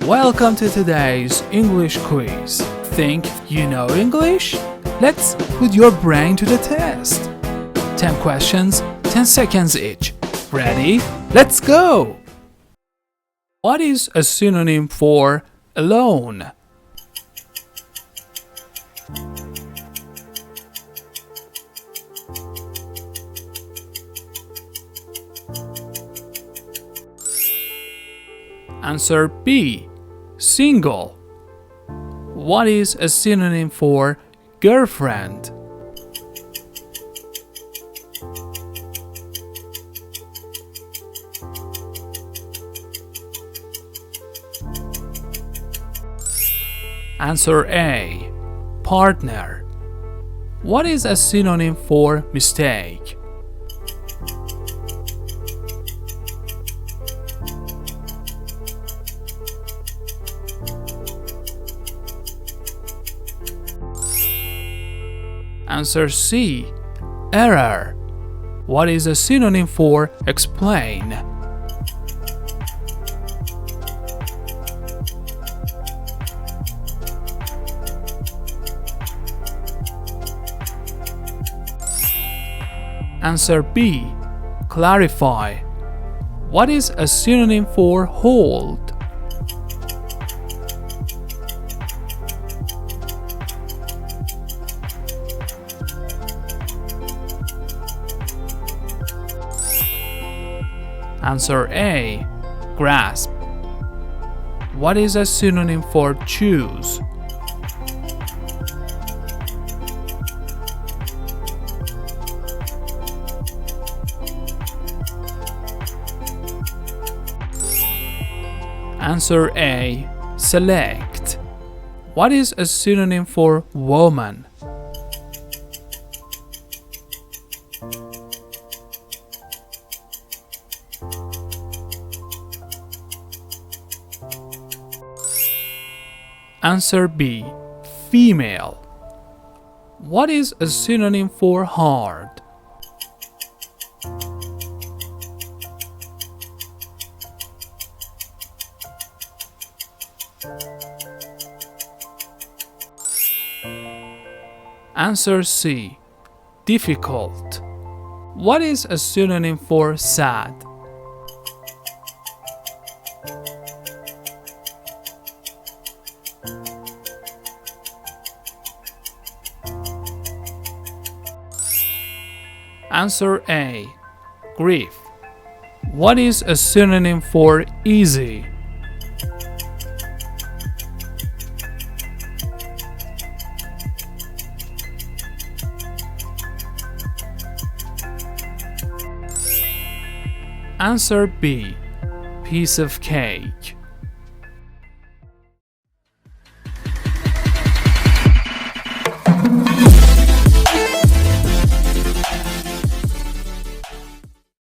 Welcome to today's English quiz. Think you know English? Let's put your brain to the test. 10 questions, 10 seconds each. Ready? Let's go! What is a synonym for alone? Answer B. Single. What is a synonym for girlfriend? Answer A. Partner. What is a synonym for mistake? Answer C. Error. What is a synonym for explain? Answer B. Clarify. What is a synonym for hold? Answer A. Grasp. What is a synonym for choose? Answer A. Select. What is a synonym for woman? Answer B. Female. What is a synonym for hard? Answer C. Difficult. What is a synonym for sad? Answer A. Grief. What is a synonym for easy? Answer B. Piece of cake.